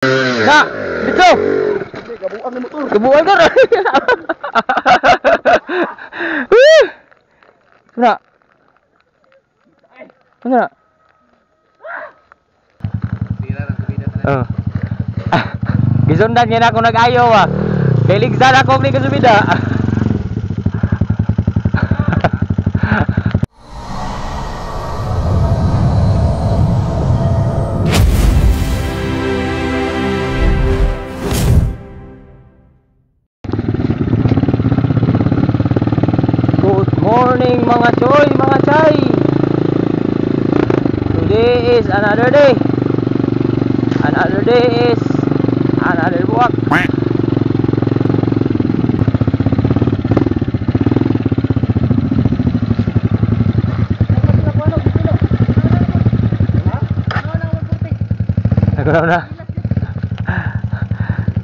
Na, dito. Kabuang na motor. Kebuan ka. Na. Na. Oh. Gisundan niya na ako nag-ayaw ah. Kay ligsan ako ni kasubida. Good morning mga choy, mga chay. Today is another day. Another day is another walk. Nagulaw na.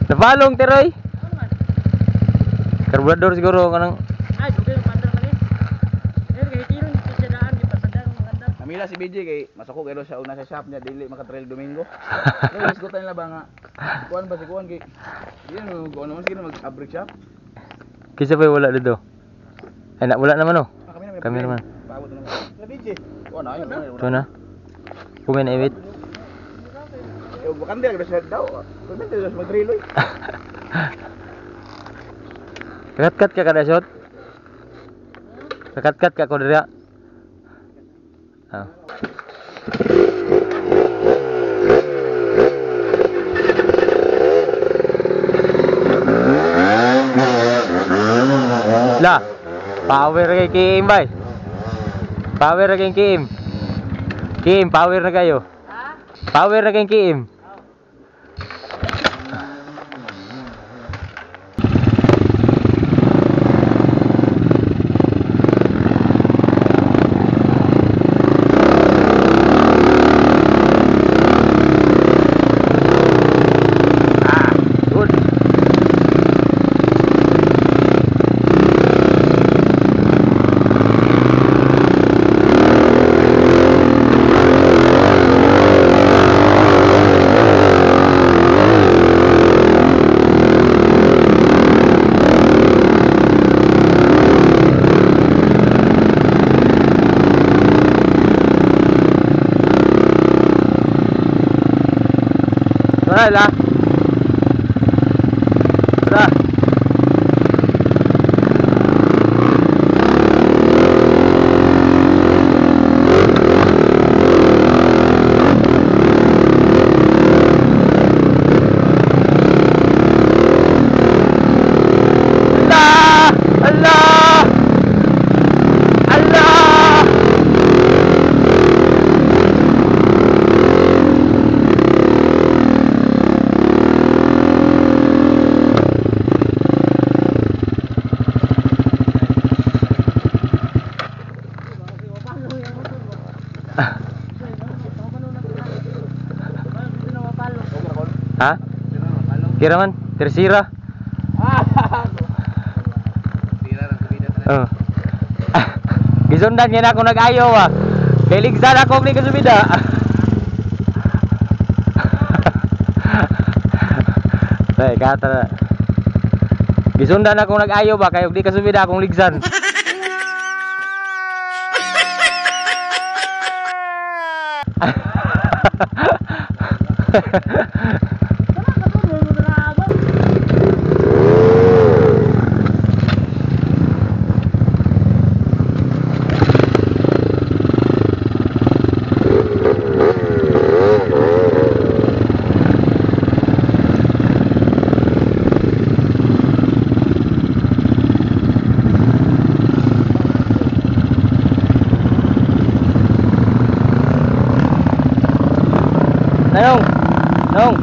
Nabalong teroy. Karburador siguro kanang. Ay, dugay pandar man eh. Kay tiro ni sidaan di pasadang maganda. Namila si BJ kay masako kay sa una sa shop niya dili maka-trail Domingo. Pero isgutan nila ba nga kuan ba si kuan kay di mo kuan naman sige mag-abrik shop. Kisa pa wala dito. Ay na wala naman oh. Kami naman. Paabot naman. Na BJ. Kuan na yun. So na. Kumain na ibit. Eh bukan dia sa daw. Pwede dia sa mag-trail oy. Kakat-kat ka kada shot. Kakat-kat ka ko dira. Ah. Lah, power kay Kim bay. Power kay Kim. Kim, power na kayo. Ha? Power na kay Kim. Tara lah. Tara. Allah! Allah! Allah! Ha? Kira man, tersira. Oh. Gisundan niya na ako nag-ayaw ah. Kay ligsan ako ni kasubida. Ay, kata na. Gisundan ako nag-ayaw ba kay di kasubida akong ligsan. Nong, nong.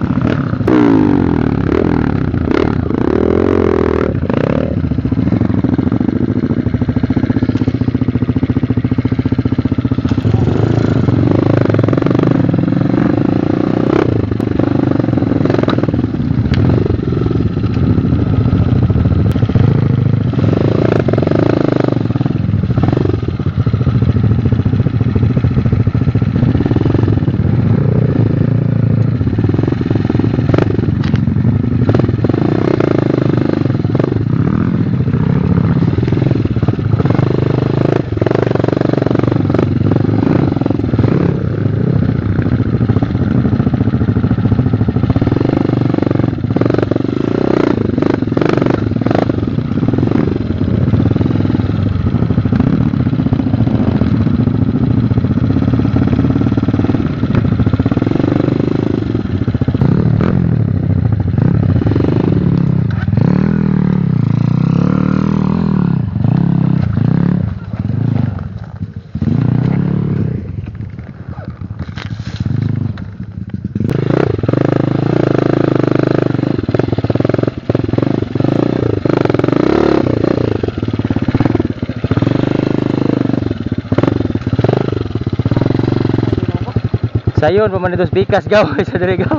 Sayon pa man ito pikas gaw sa dire gaw.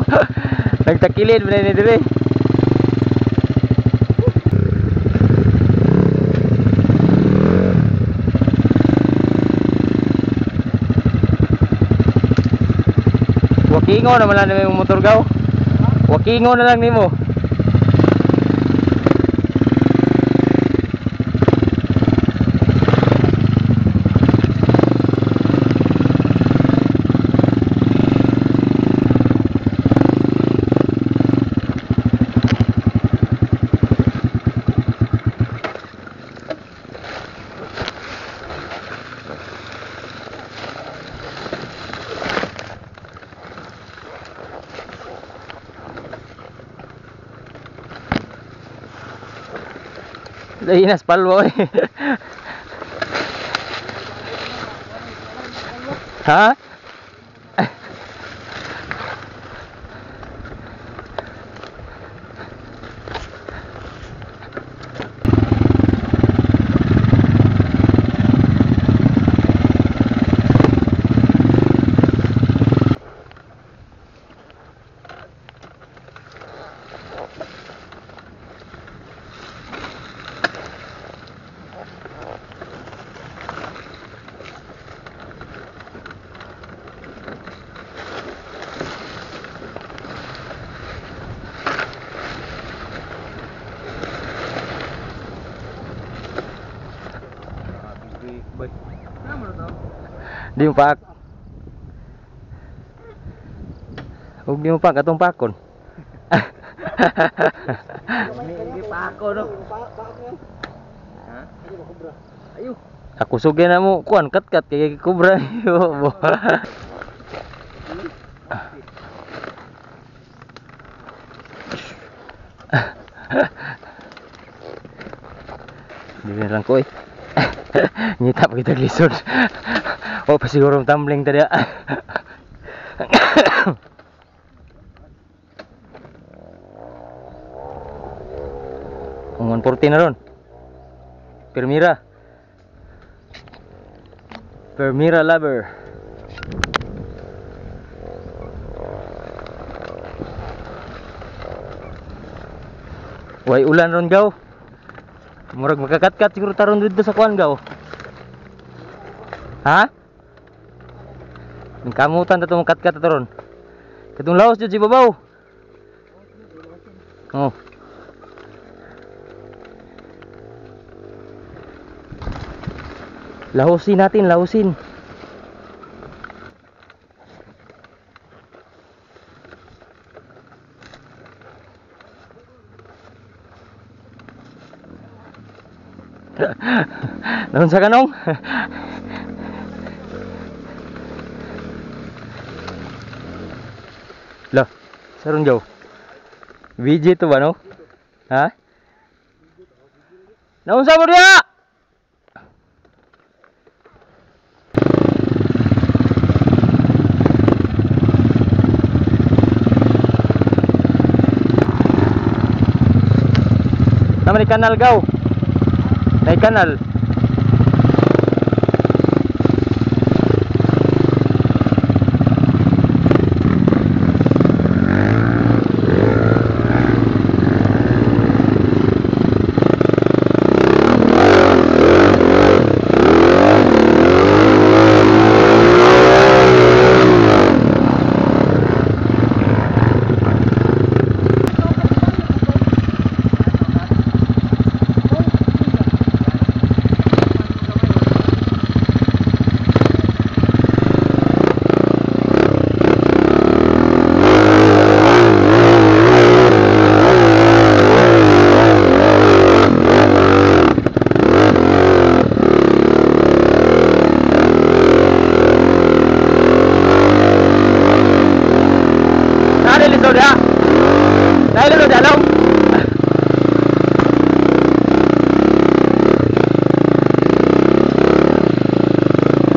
Nagtakilid man ni dire. Wakingo naman lang yung motor gaw. Wakingo na lang nimo. Dahinas palwa eh. Ha? Di mo pa. Huwag di mo pa katong pakon. Hindi pa ako no. Ha? Ayo. Aku sugay na mo kuan kat kay kubra yo. Di lang ko eh. Nyita pa kita lisod. Oh, pa siguro tumbling tadi. Ungon 14 na ron. Permira. Permira lover. Way ulan ron gaw. Murag makakat-kat siguro taron dito sa kuan gaw. Ha? Kamutan na ito mong kat-kat ito ron. Katong laos dyan si babaw. Oh. Lahusin natin, lahusin. Naon sa kanong? Lah, sarun jauh. VJ tu ba no? Ha? Naunsa mo dia? Nama di kanal kau. Naik kanal.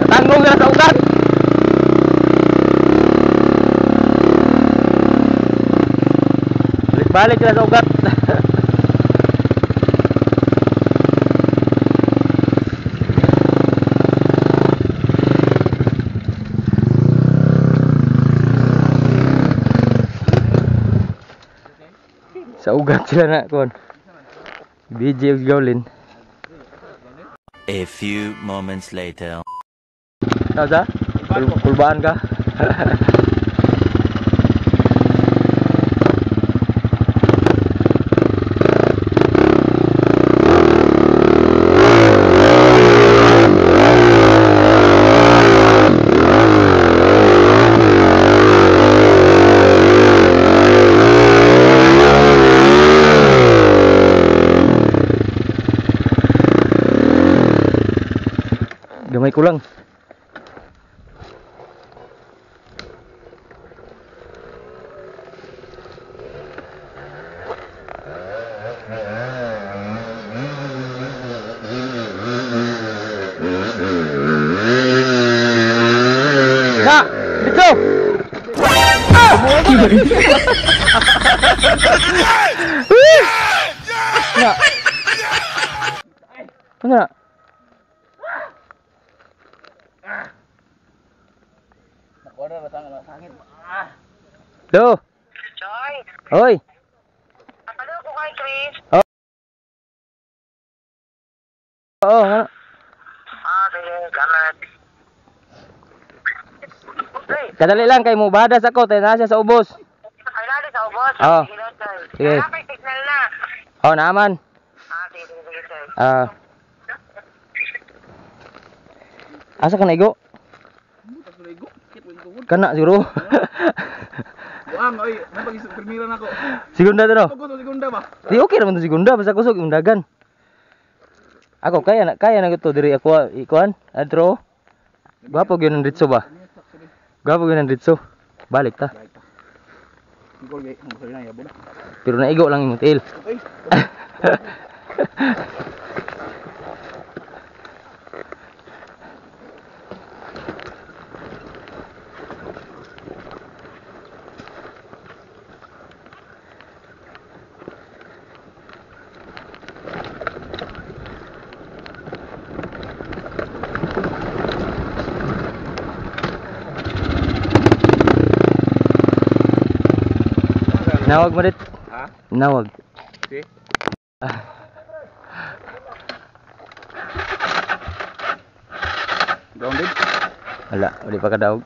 Tanggung na sa ugat. Balik na sa ugat. Sa ugat sila na kon. BJ ug Gawlin. A few moments later. Nasa? Kulbaan ka? Gamay ko lang. Kak, dito. Nak. Nak. Nakuha na sa sangit. Do. Choy, Hoy. napalo ko kay Chris. Oo, ano? Sige, gamat. Hey, Kadali lang kay mo badas ako, tayo na siya sa ubos. ay lali sa ubos. Oo. Sige, na, Choy. Sige. Napay signal na. Oh, naman. Sige, Choy. Asa ka na igo? Butas ko ligo. Kit mo ko. Kana siguro. Buang oy, napag primera na ko. Segunda to no. Ako to segunda ba? Di okay naman to segunda basta kusog yung dagan. Ako kaya na to diri ako ikuan adro. Gwapo gyud ang ditso ba? Gwapo gyud ang ditso. Balik ta. Gol gay, ang gusto na yabo na. Pero naigo lang imong tail. Okay. Nawag mo dit. Ha? Nawag. Si? Grounded? Wala, wala pa kadawag.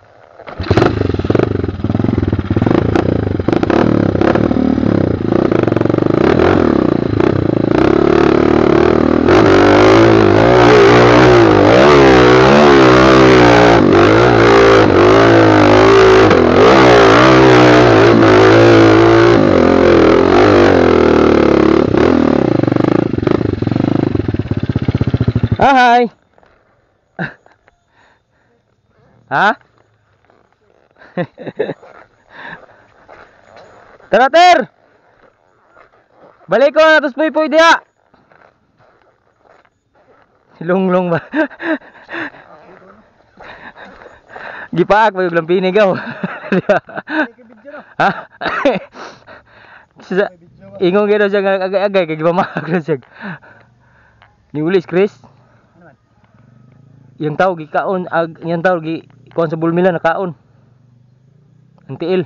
Hi. Ha? Tara, ter. Balik ko na tos puy-puy diha. Silunglong ba? Gipaak pa yung lampini gaw. Ha? Ingong gino siya agay-agay kay gibamahag na siya. Ni ulis Chris. Yung tao gikaon yung tao gi kuan sa bulmila nakaon. Ang tiil.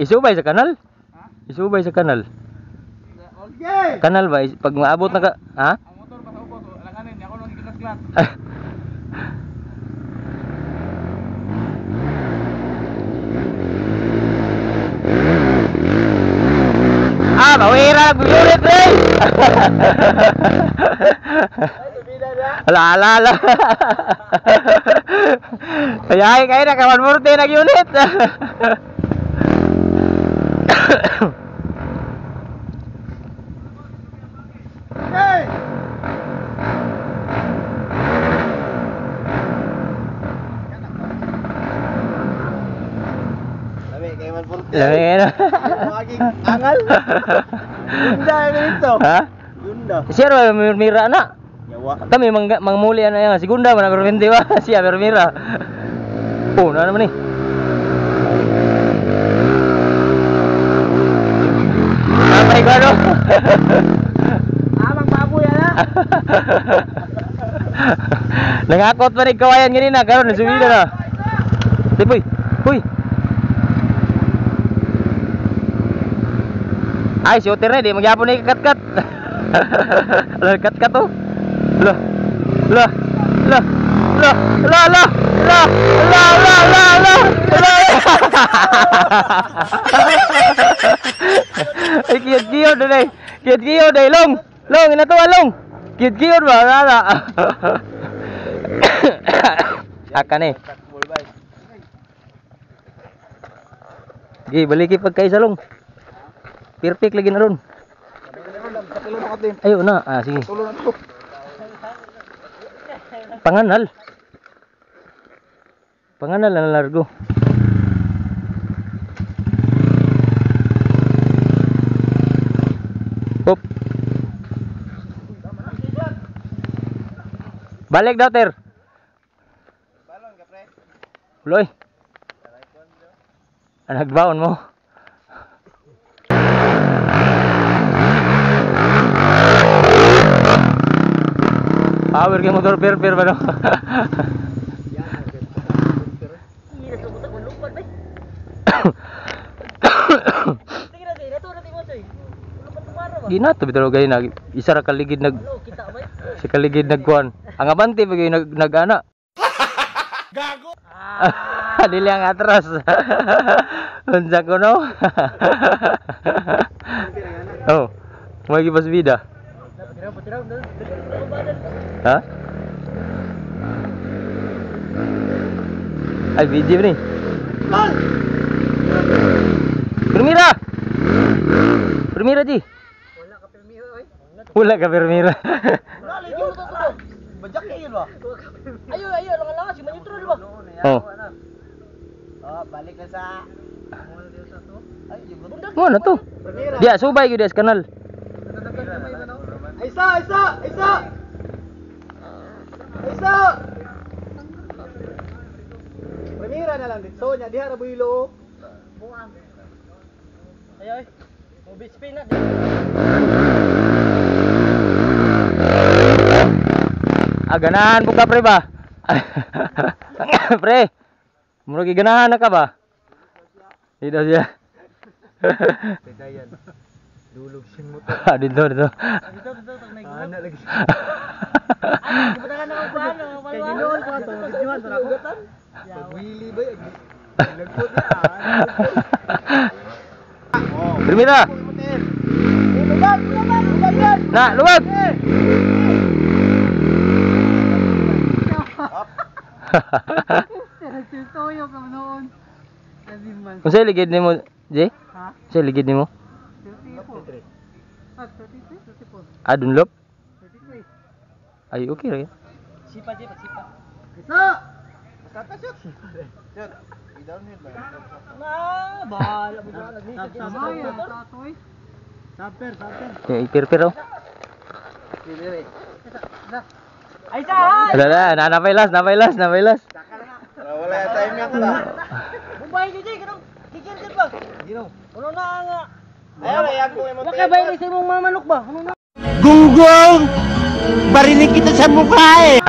Isubay sa kanal? Isubay sa kanal. Okay. Kanal ba? Pag maabot na ka, ha? Ang motor pa sa ubos, alanganin, ako nang ikaklat. Bawira, guyurit, Ray! Ala. Kaya kayo na, kawan murti nag-unit. Hey! Lagi na. Maging angal. Gunda yung ito. Ha? Gunda. Siya ro mira na. Yawa. Kami mangmuli ano yan, segunda man pero hindi ba? Siya pero mira. Oh, na naman ni. Sampai ko ano. Nangakot pa rin kawayan ganina, karon nasubida na. Tipoy, huy. Ay, shooter na, di magyapon na ikakat-kat. Alam, kat-kat to. Lah, lah, lah, lah, lah, lah, lah, lah, lah, lah, lah, lah. Ay, kiyot-kiyot na day. Kiyot-kiyot day, long. Long, ina to, long. Kiyot-kiyot ba? Wala. Akan eh. Gi, balik pagkaisa long. Perfect lagi na ron. Ayo na, sige. Panganal. Panganal na largo. Hop. Balik daw, Ter. Balon ka pre. Loy. Nagbaon mo. Power ke motor per ba no? Iya, subutan mo lupa ba? Sige na, sige. Ito natin mo, Choy. Lupa tumara ba? Ginato bitaw gay nag isa ra kaligid nag Ano, kita ba? si kaligid nagkuan. Ang abante bagay nagana. Gago! Dili ang atras. Unsa ko no? Oh. Magi pas vida. Patiraw. Ha? Ay video ni. Permira. Permira ji. Wala ka permiso, oy. Wala ka permira. Wala, yun to. Bajak ka yun ba? Ayo, lang, si neutral ba? Oh. Oh, balik na sa... Ay, yung gusto. Mo na to. Dia subay gyud sa kanal. Isa! Primera na lang dito. Nya diha ra builo. Buang. Ayo, mobile spin na. Ganahan po ka pre ba? Pre. Murag ganahan na ka ba? Di daw siya. Pegayan. Dulog sing mo Dito. Dito, tag may gulo. Ana lagi. Ay, di ba na ako paano? Kay ginoon ko to, videohan to ako. Pagwili ba? Nagput na. Permira. Na, luwag. Nagtutoyo ka noon. Sabi man. Unsay ligid nimo, Jay? Ha? Unsay ligid nimo? 34. Ah, 33, 34. Dunlop? 33. Ay, okay ra. Sipa. Isa! Kata shoot. Shoot. I-downhill ba? Na, bahala mo dyan. Sama yan, tatoy. Saper. Ipir-pir oh. Ay, sa! Ada, napailas. Wala yung time yan ka. Bumbay ka dyan, ganun. Kikirkir ba? Gino. Ano na nga? Ayaw na yan kung may Wala ka ba yung isa mong mamanok ba? Ano na? Gunggong! Barinig kita sa mukha eh!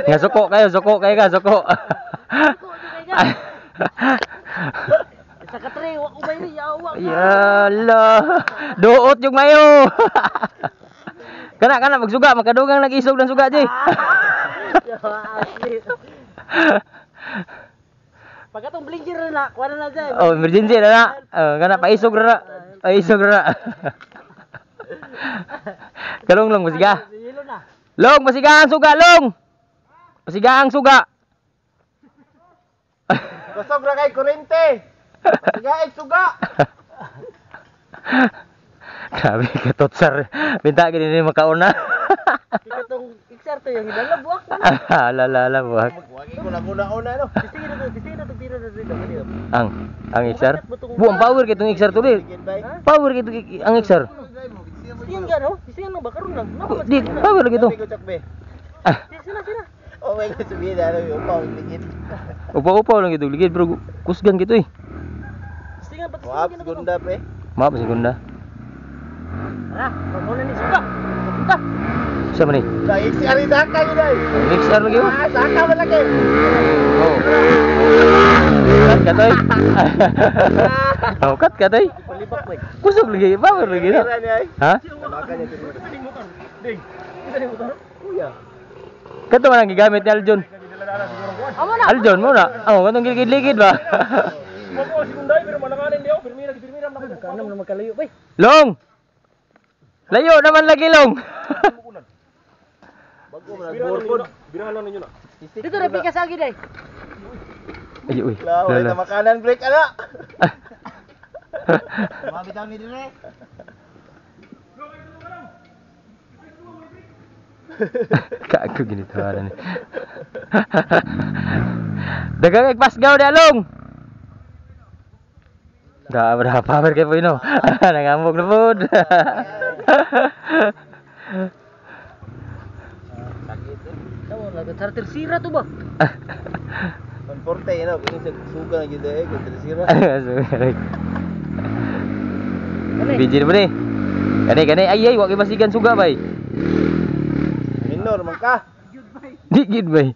Nga suko kayo ka, suko. Sa katre, wak ko ba yun? Yawa ka. Yala. Duot yung mayo. Kana magsuga, makadugang nag-isog ng suga, Jay. Pagkatong blinker na, kuha na dyan. Oh, emergency na na. Kana paisog na. Paisog na. Kalong long basiga. Hilo na. Long basiga ang suga, long. Basiga ang suga. Kusog na kay kurente! Pasigaig suga! Grabe ka totsar. Minta gini ni makauna. Pagkatong iksar to yung hidala, buwak na. Lala buhak. Huwag ko na una no? Bisingin na to, tira na dito. Ang iksar. Buang power kitong iksar to di. Power kito ang iksar. Bisingin ka no? Bisingin mo ba? Karoon lang. Di, power lagi to. Sina. Oh my God, sabihin na yung upaw, ligid. Upaw lang gitu, ligid bro. Kusgan gitu eh. Bisingin pa, Waps, gunda pre. Maaf segunda. Tara, pagmula ni Suga. Punta. Siya man ni. Dahil si Ari Saka yun ay. Mixer lagi mo. Saka man lagi. Oh. Kat katoy. Oh, kat katoy. Palibak mo. Kusog lagi, power lagi na. Ha? Tamakan niya din. Ding motor. Ding. Isa ding motor. Kuya. Kato man ang gigamit ni Aljon. Amo na. Aljon mo na. Oh, katong gilid-ligid ba? Mo sekunday pero mananganin diyo. Pirmira na ko. Kanam na magkalayo bay. Long. Layo naman lagi long. Bago mo nag-borpon. Birahan ninyo na. Dito ra pikas agi day. Ay, uy. Wala Lala. na makanan break ana. Mabitaw ni dire. Kago ginito ni. Dagang igpasgaw di along. Da berapa power kay po ino. Nangamog na pod. Tawo laga tersira to ba? Konforte ina, kini sa suga na gyud eh, kung sira. Bijir mo ni. Kani ay wa kay basigan suga bay. Minor man ka. Di gid bay.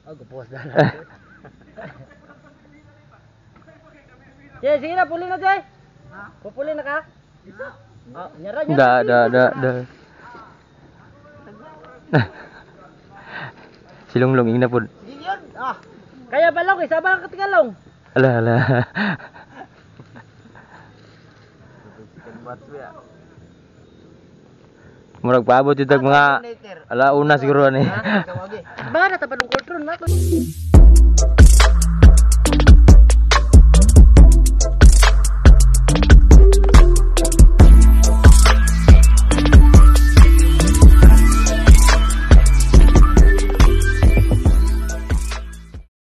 Ako puwas dala. Jay, sige na, puli na, Jay. Pupuli na ka? Ah, nyara, nyara. Da. Silunglong ing na pod. Kaya balong, isa ba ang katigalong? Ala. Murag paabot jud mga ala una siguro ani. Ba, natapadong kontrol na.